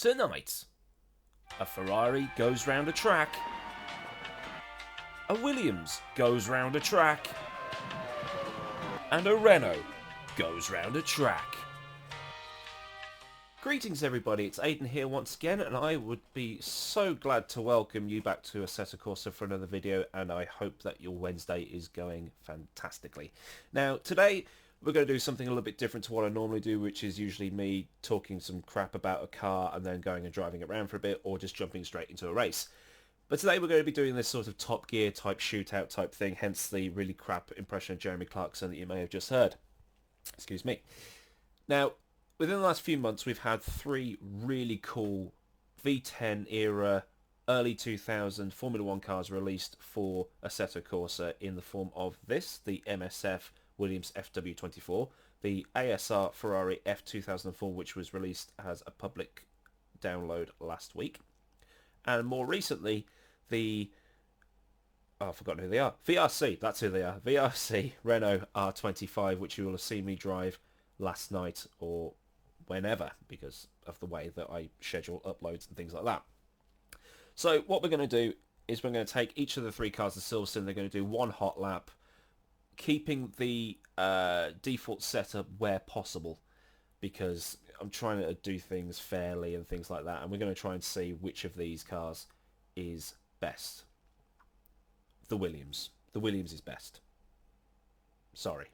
Tonight, a Ferrari goes round a track, a Williams goes round a track, and a Renault goes round a track. Greetings everybody, it's Aidan here once again, and I would be so glad to welcome you back to Assetto Corsa for another video, and I hope that your Wednesday is going fantastically. Now, today we're going to do something a little bit different to what I normally do, which is usually me talking some crap about a car and then going and driving it around for a bit, or just jumping straight into a race. But today we're going to be doing this sort of Top Gear type shootout type thing, hence the really crap impression of Jeremy Clarkson that you may have just heard. Excuse me. Now, within the last few months, we've had three really cool V10 era, early 2000 Formula 1 cars released for Assetto Corsa in the form of this, the MSF Williams FW24, the ASR Ferrari F2004, which was released as a public download last week, and more recently, the... oh, I've forgotten who they are. VRC, that's who they are. VRC Renault R25, which you will have seen me drive last night or whenever because of the way that I schedule uploads and things like that. So what we're going to do is we're going to take each of the three cars to Silverstone. They're going to do one hot lap, keeping the default setup where possible because I'm trying to do things fairly and things like that, and we're going to try and see which of these cars is best. The Williams. The Williams is best. Sorry.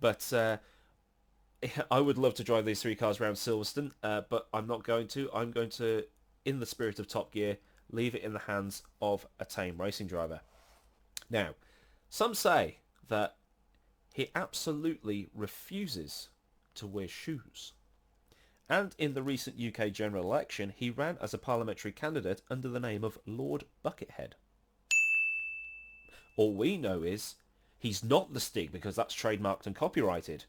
But I would love to drive these three cars around Silverstone, but I'm not going to. I'm going to, in the spirit of Top Gear, leave it in the hands of a tame racing driver. Now, some say that he absolutely refuses to wear shoes. And in the recent UK general election, he ran as a parliamentary candidate under the name of Lord Buckethead. All we know is he's not the Stig because that's trademarked and copyrighted.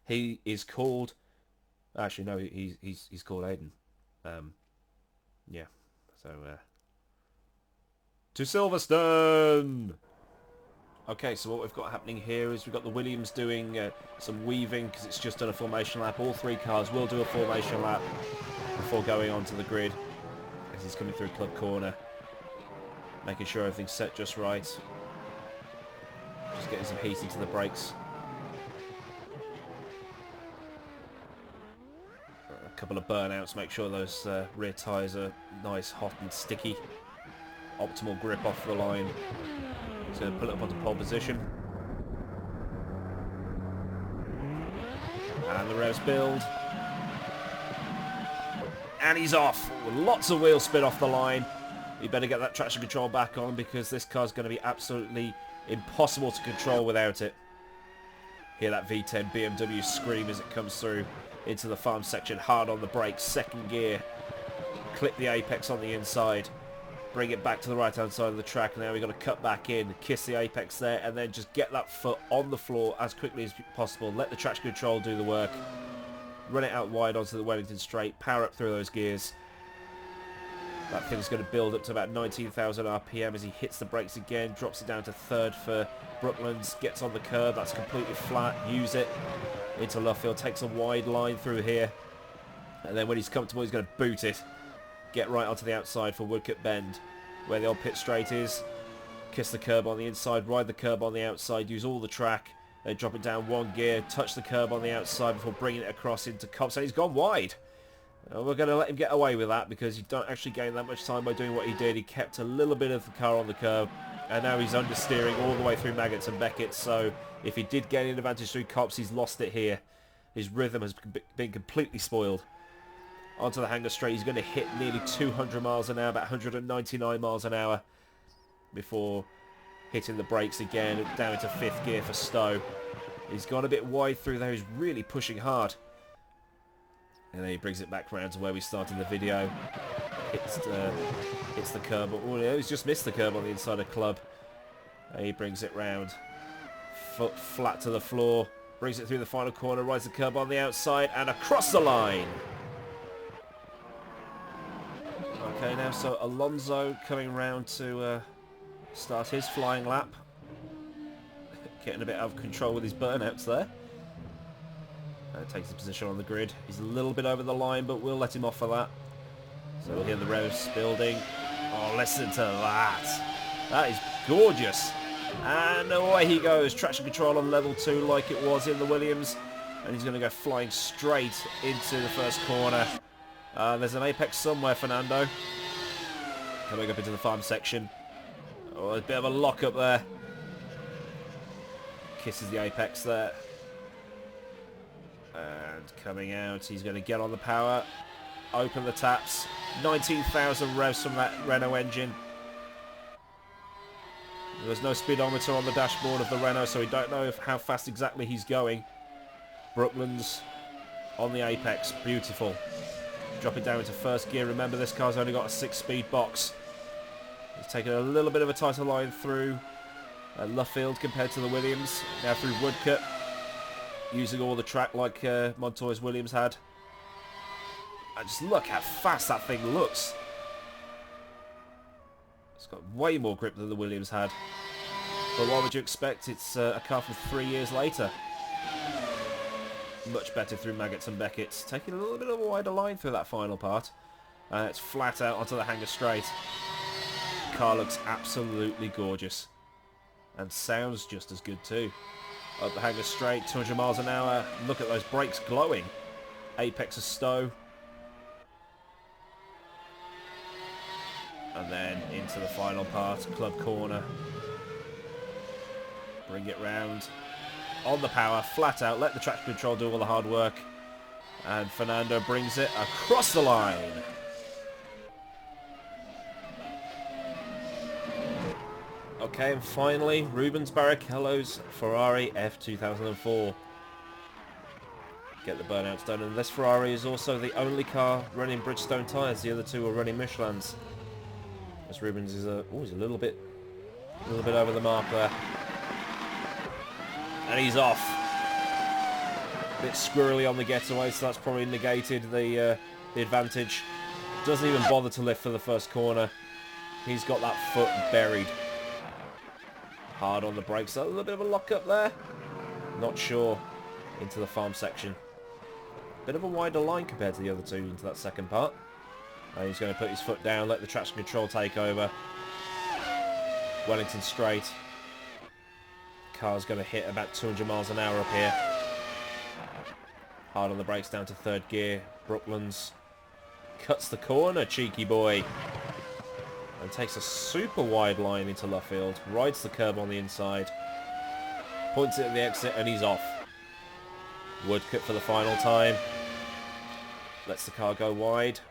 He is called... actually, no, he's called Aidan. Yeah, so... to Silverstone! Okay, so what we've got happening here is we've got the Williams doing some weaving because it's just done a formation lap. All three cars will do a formation lap before going onto the grid as he's coming through Club Corner, making sure everything's set just right. Just getting some heat into the brakes. A couple of burnouts, make sure those rear tyres are nice, hot and sticky. Optimal grip off the line to pull it up onto pole position. And the revs build. And he's off. Lots of wheel spin off the line. You better get that traction control back on because this car's going to be absolutely impossible to control without it. Hear that V10 BMW scream as it comes through into the farm section. Hard on the brakes, second gear. Clip the apex on the inside. Bring it back to the right hand side of the track. Now we've got to cut back in, kiss the apex there, and then just get that foot on the floor as quickly as possible. Let the traction control do the work. Run it out wide onto the Wellington straight. Power up through those gears. That thing's going to build up to about 19,000 RPM as he hits the brakes again. Drops it down to third for Brooklands. Gets on the curb. That's completely flat. Use it into Luffield. Takes a wide line through here. And then when he's comfortable, he's going to boot it. Get right onto the outside for Woodcote Bend, where the old pit straight is. Kiss the curb on the inside, ride the curb on the outside, use all the track, then drop it down one gear, touch the curb on the outside before bringing it across into Cobbs. And he's gone wide. We're going to let him get away with that because you don't actually gain that much time by doing what he did. He kept a little bit of the car on the curb, and now he's understeering all the way through Maggots and Beckett. So if he did gain an advantage through Cobbs, he's lost it here. His rhythm has been completely spoiled. Onto the hanger straight, he's going to hit nearly 200 miles an hour, about 199 miles an hour, before hitting the brakes again, down into fifth gear for Stowe. He's gone a bit wide through there, he's really pushing hard. And then he brings it back round to where we started the video. Hits the curb, oh no, he's just missed the curb on the inside of Club. And he brings it round, foot flat to the floor, brings it through the final corner, rides the curb on the outside, and across the line. Okay, now so Alonso coming round to start his flying lap. Getting a bit out of control with his burnouts there. Takes his position on the grid. He's a little bit over the line, but we'll let him off for that. So we'll hear the revs building. Oh, listen to that. That is gorgeous. And away he goes. Traction control on level 2 like it was in the Williams. And he's going to go flying straight into the first corner. There's an apex somewhere, Fernando. Coming up into the farm section. Oh, a bit of a lock up there. Kisses the apex there. And coming out, he's going to get on the power. Open the taps. 19,000 revs from that Renault engine. There's no speedometer on the dashboard of the Renault, so we don't know how fast exactly he's going. Brooklands on the apex. Beautiful. Drop it down into first gear. Remember, this car's only got a 6-speed box. He's taken a little bit of a tighter line through Luffield compared to the Williams. Now through Woodcut. Using all the track like Montoya's Williams had. And just look how fast that thing looks. It's got way more grip than the Williams had. But what would you expect? It's a car from 3 years later. Much better through Maggots and Beckett's. Taking a little bit of a wider line through that final part. It's flat out onto the hanger straight. Car looks absolutely gorgeous. And sounds just as good too. Up the hanger straight, 200 miles an hour. Look at those brakes glowing. Apex of stow. And then into the final part, club corner. Bring it round. On the power, flat out, let the traction control do all the hard work. And Fernando brings it across the line. Okay, and finally, Rubens Barrichello's Ferrari F2004. Get the burnouts done, and this Ferrari is also the only car running Bridgestone tyres. The other two are running Michelins. This Rubens is he's a little bit over the mark there. And he's off. A bit squirrely on the getaway, so that's probably negated the advantage. Doesn't even bother to lift for the first corner. He's got that foot buried. Hard on the brakes. A little bit of a lock up there. Not sure. Into the farm section. Bit of a wider line compared to the other two into that second part. And he's going to put his foot down, let the traction control take over. Wellington straight. Car's going to hit about 200 miles an hour up here. Hard on the brakes down to third gear. Brooklands cuts the corner, cheeky boy. And takes a super wide line into Luffield. Rides the curb on the inside. Points it at the exit and he's off. Woodcut for the final time. Lets the car go wide.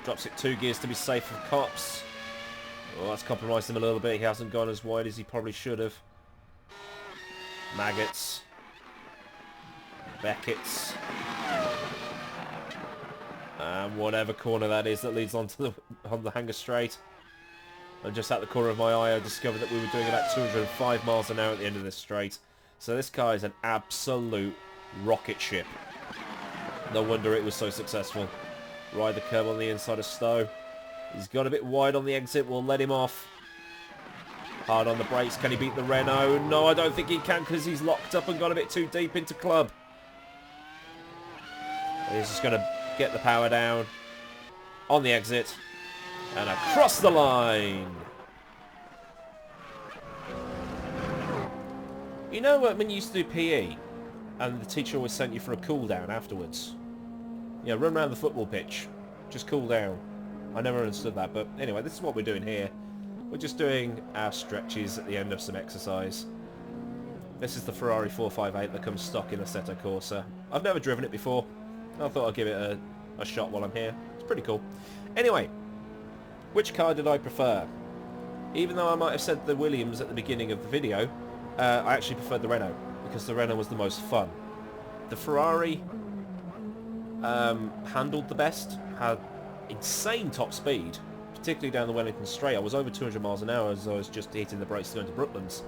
Drops it 2 gears to be safe from cops. Well, that's compromised him a little bit. He hasn't gone as wide as he probably should have. Maggots. Beckett's. And whatever corner that is that leads onto the hanger straight. And just at the corner of my eye, I discovered that we were doing about 205 miles an hour at the end of this straight. So this car is an absolute rocket ship. No wonder it was so successful. Ride the curb on the inside of Stowe. He's got a bit wide on the exit. We'll let him off. Hard on the brakes. Can he beat the Renault? No, I don't think he can because he's locked up and got a bit too deep into club. He's just going to get the power down. On the exit. And across the line. You know when you used to do PE and the teacher always sent you for a cool down afterwards? Yeah, run around the football pitch. Just cool down. I never understood that, but anyway, this is what we're doing here. We're just doing our stretches at the end of some exercise. This is the Ferrari 458 that comes stock in Assetto Corsa. I've never driven it before. I thought I'd give it a shot while I'm here. It's pretty cool. Anyway, which car did I prefer? Even though I might have said the Williams at the beginning of the video, I actually preferred the Renault, because the Renault was the most fun. The Ferrari handled the best, had insane top speed, particularly down the Wellington Straight. I was over 200 miles an hour as I was just hitting the brakes going to Brooklands.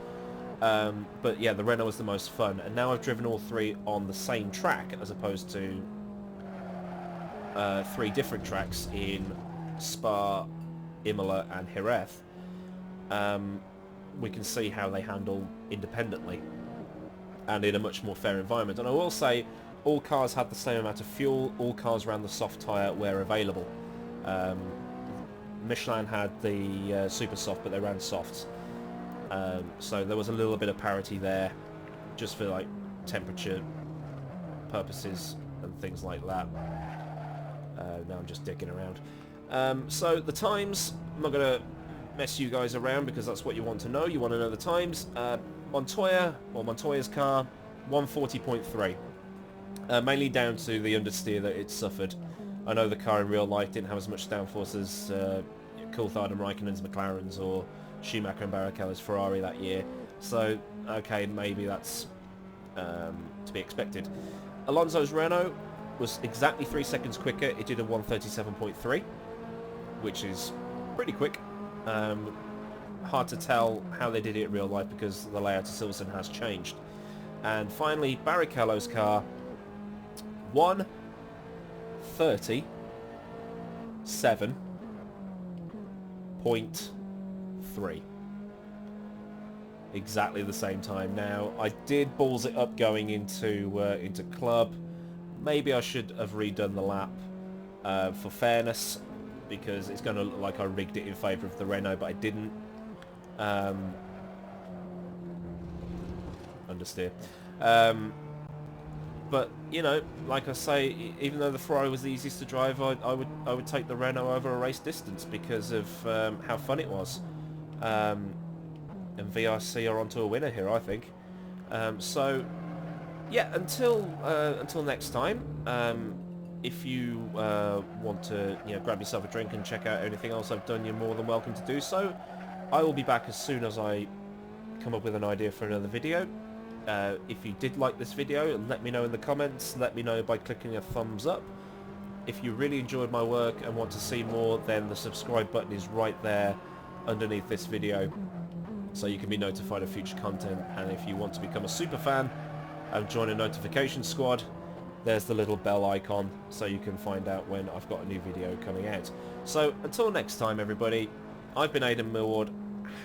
But yeah, the Renault was the most fun, and now I've driven all three on the same track as opposed to 3 different tracks in Spa, Imola and Jerez. We can see how they handle independently and in a much more fair environment. And I will say, all cars had the same amount of fuel, all cars ran the soft tyre where available. Michelin had the super soft, but they ran softs. So there was a little bit of parity there, just for like temperature purposes and things like that. Now I'm just digging around. So the times, I'm not going to mess you guys around because that's what you want to know. You want to know the times. Montoya's car, 140.3. Mainly down to the understeer that it suffered. I know the car in real life didn't have as much downforce as Coulthard and Raikkonen's McLarens or Schumacher and Barrichello's Ferrari that year. So, okay, maybe that's to be expected. Alonso's Renault was exactly 3 seconds quicker. It did a 137.3, which is pretty quick. Hard to tell how they did it in real life because the layout of Silverstone has changed. And finally, Barrichello's car, 1:37.3. Exactly the same time. Now, I did balls it up going into club. Maybe I should have redone the lap for fairness, because it's going to look like I rigged it in favour of the Renault, but I didn't. Understeer. But you know, like I say, even though the Ferrari was the easiest to drive, I would take the Renault over a race distance because of how fun it was. And VRC are onto a winner here, I think. So yeah, until next time. If you want to, grab yourself a drink and check out anything else I've done, you're more than welcome to do so. I will be back as soon as I come up with an idea for another video. If you did like this video, let me know in the comments. Let me know by clicking a thumbs up. If you really enjoyed my work and want to see more, then the subscribe button is right there underneath this video, so you can be notified of future content. And if you want to become a super fan and join a notification squad, there's the little bell icon, so you can find out when I've got a new video coming out. So until next time, everybody, I've been Aidan Millward.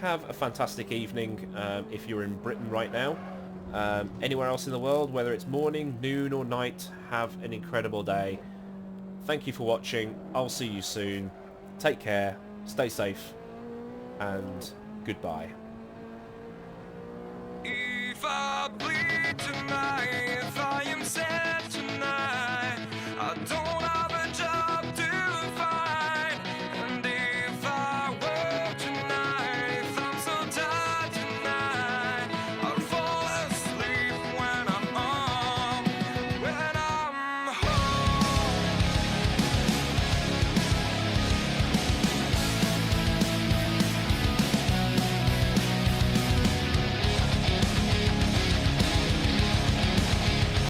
Have a fantastic evening if you're in Britain right now. Anywhere else in the world, whether it's morning, noon or night, have an incredible day. Thank you for watching. I'll see you soon. Take care, stay safe, and goodbye. If I bleed tonight